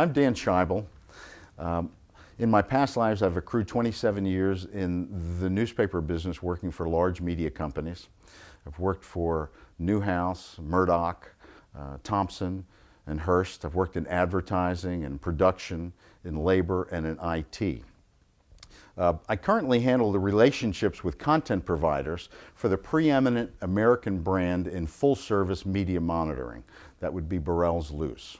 I'm Dan Schaible. In my past lives, I've accrued 27 years in the newspaper business working for large media companies. I've worked for Newhouse, Murdoch, Thompson, and Hearst. I've worked in advertising and production, in labor, and in IT. I currently handle the relationships with content providers for the preeminent American brand in full-service media monitoring. That would be BurrellesLuce.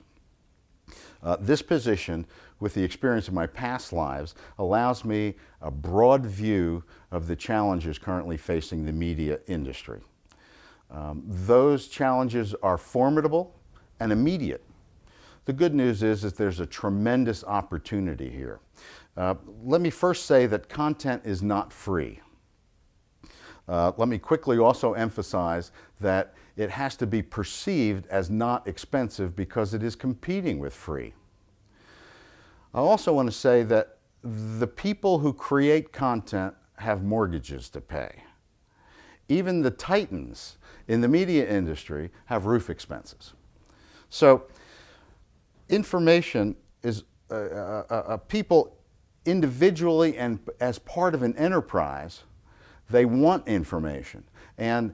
This position, with the experience of my past lives, allows me a broad view of the challenges currently facing the media industry. Those challenges are formidable and immediate. The good news is that there's a tremendous opportunity here. Let me first say that content is not free. Let me quickly also emphasize that it has to be perceived as not expensive because it is competing with free. I also want to say that the people who create content have mortgages to pay. Even the titans in the media industry have roof expenses. So information is people individually and as part of an enterprise, they want information. And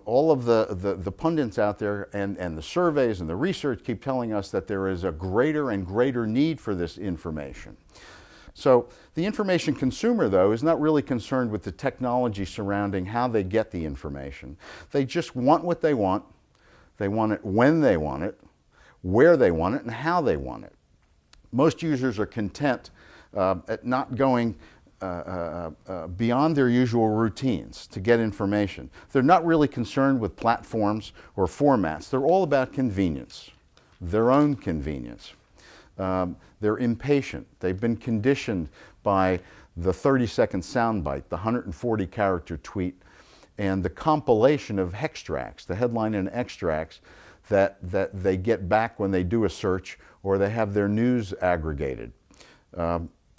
all of the pundits out there and the surveys and the research keep telling us that there is a greater and greater need for this information. So the information consumer, though, is not really concerned with the technology surrounding how they get the information. They just want what they want. They want it when they want it, where they want it, and how they want it. Most users are content at not going beyond their usual routines to get information. They're not really concerned with platforms or formats. They're all about convenience, their own convenience. They're impatient. They've been conditioned by the 30-second soundbite, the 140-character tweet, and the compilation of hextracts, the headline and extracts that they get back when they do a search or they have their news aggregated.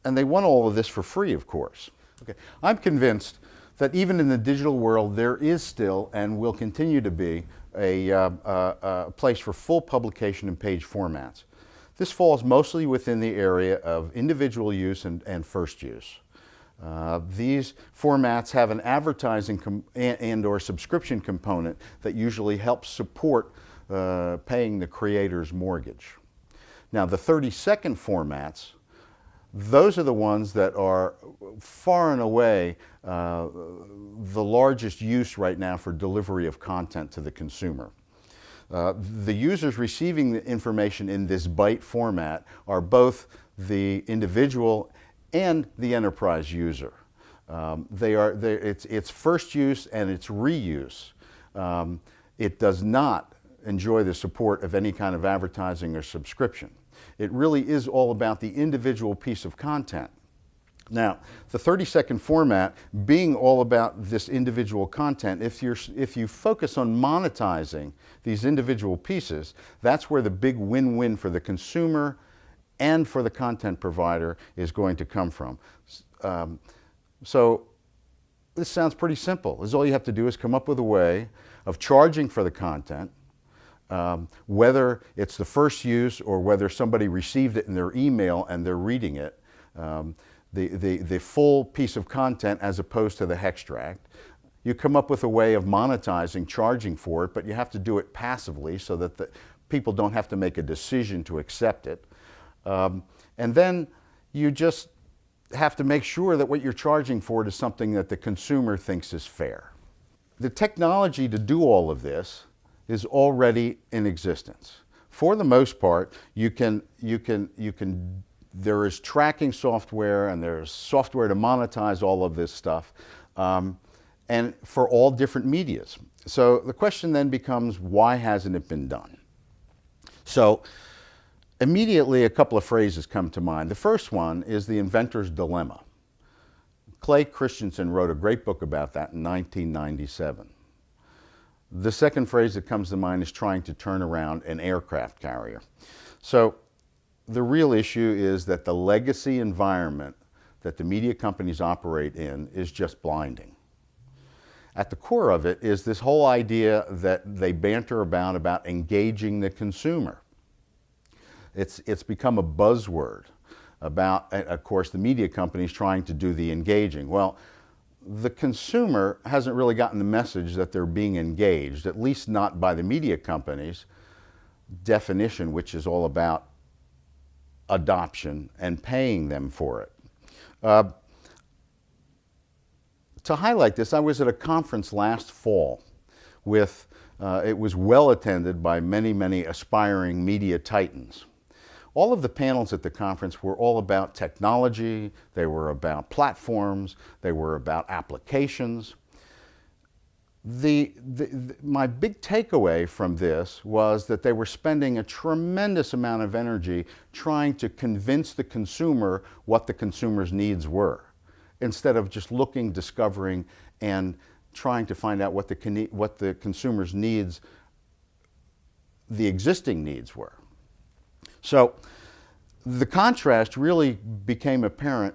And they want all of this for free, of course. Okay. I'm convinced that even in the digital world, there is still and will continue to be a place for full publication in page formats. This falls mostly within the area of individual use and first use. These formats have an advertising and or subscription component that usually helps support paying the creator's mortgage. Now, the 30-second formats, those are the ones that are far and away the largest use right now for delivery of content to the consumer. The users receiving the information in this byte format are both the individual and the enterprise user. It's first use and it's reuse. It does not enjoy the support of any kind of advertising or subscription. It really is all about the individual piece of content. Now, the 30-second format being all about this individual content, if you focus on monetizing these individual pieces, that's where the big win-win for the consumer and for the content provider is going to come from. So this sounds pretty simple. All you have to do is come up with a way of charging for the content, whether it's the first use or whether somebody received it in their email and they're reading it. The full piece of content as opposed to the hextract. You come up with a way of monetizing, charging for it, but you have to do it passively so that the people don't have to make a decision to accept it. And then you just have to make sure that what you're charging for it is something that the consumer thinks is fair. The technology to do all of this is already in existence. For the most part, there is tracking software and there's software to monetize all of this stuff, and for all different medias. So the question then becomes, why hasn't it been done? So immediately a couple of phrases come to mind. The first one is the inventor's dilemma. Clay Christensen wrote a great book about that in 1997. The second phrase that comes to mind is trying to turn around an aircraft carrier. So the real issue is that the legacy environment that the media companies operate in is just blinding. At the core of it is this whole idea that they banter about engaging the consumer. It's become a buzzword about, of course, the media companies trying to do the engaging. Well, the consumer hasn't really gotten the message that they're being engaged, at least not by the media companies' definition, which is all about adoption and paying them for it. To highlight this, I was at a conference last fall with, it was well attended by many, many aspiring media titans. All of the panels at the conference were all about technology, they were about platforms, they were about applications. My big takeaway from this was that they were spending a tremendous amount of energy trying to convince the consumer what the consumer's needs were, instead of just looking, discovering, and trying to find out what the consumer's needs, the existing needs were. So the contrast really became apparent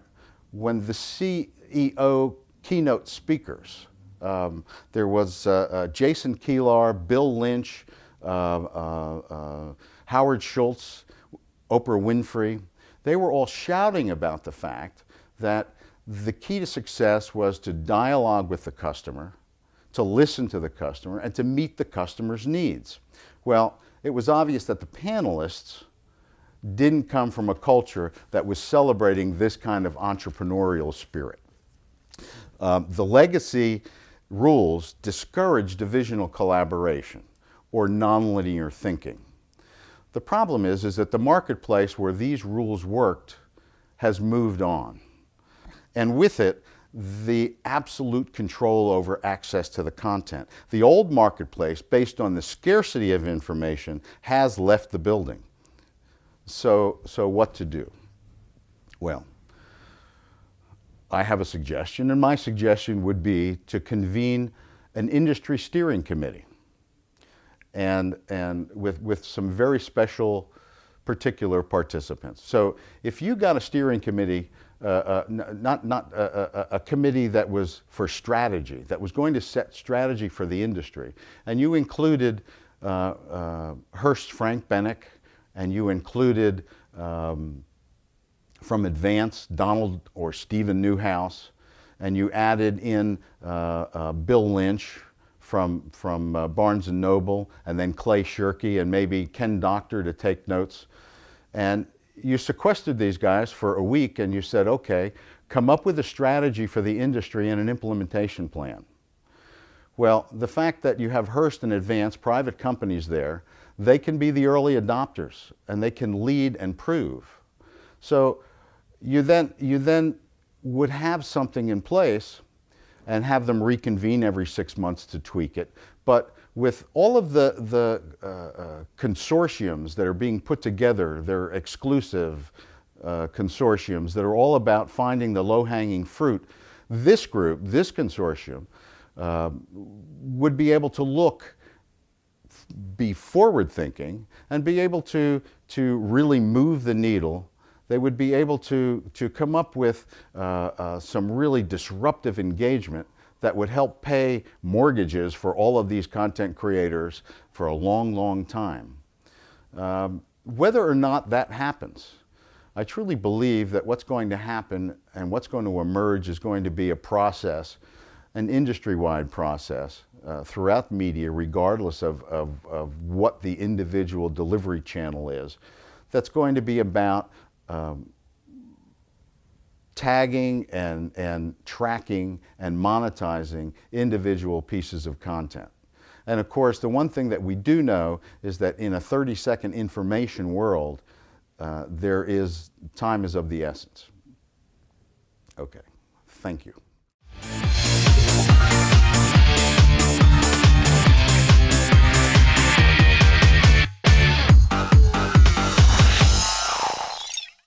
when the CEO keynote speakers, there was Jason Kilar, Bill Lynch, Howard Schultz, Oprah Winfrey. They were all shouting about the fact that the key to success was to dialogue with the customer, to listen to the customer, and to meet the customer's needs. Well, it was obvious that the panelists didn't come from a culture that was celebrating this kind of entrepreneurial spirit. The legacy rules discourage divisional collaboration or nonlinear thinking. The problem is that the marketplace where these rules worked has moved on. And with it, the absolute control over access to the content. The old marketplace, based on the scarcity of information, has left the building. So what to do? Well, I have a suggestion, and my suggestion would be to convene an industry steering committee, and with some very special particular participants. So if you got a steering committee, not a committee that was for strategy, that was going to set strategy for the industry, and you included Hurst Frank Bennick, and you included from Advance, Donald or Stephen Newhouse, and you added in Bill Lynch from Barnes & Noble, and then Clay Shirky, and maybe Ken Doctor to take notes. And you sequestered these guys for a week, and you said, okay, come up with a strategy for the industry and an implementation plan. Well, the fact that you have Hearst and Advance, private companies there, they can be the early adopters, and they can lead and prove. So you then would have something in place and have them reconvene every 6 months to tweak it. But with all of the consortiums that are being put together, they're exclusive consortiums that are all about finding the low-hanging fruit, this group, this consortium, would be able to be forward-thinking and be able to really move the needle. They would be able to come up with some really disruptive engagement that would help pay mortgages for all of these content creators for a long, long time. Whether or not that happens, I truly believe that what's going to happen and what's going to emerge is going to be a process, an industry-wide process throughout media, regardless of what the individual delivery channel is, that's going to be about tagging and tracking and monetizing individual pieces of content. And of course, the one thing that we do know is that in a 30-second information world, time is of the essence. Okay, thank you.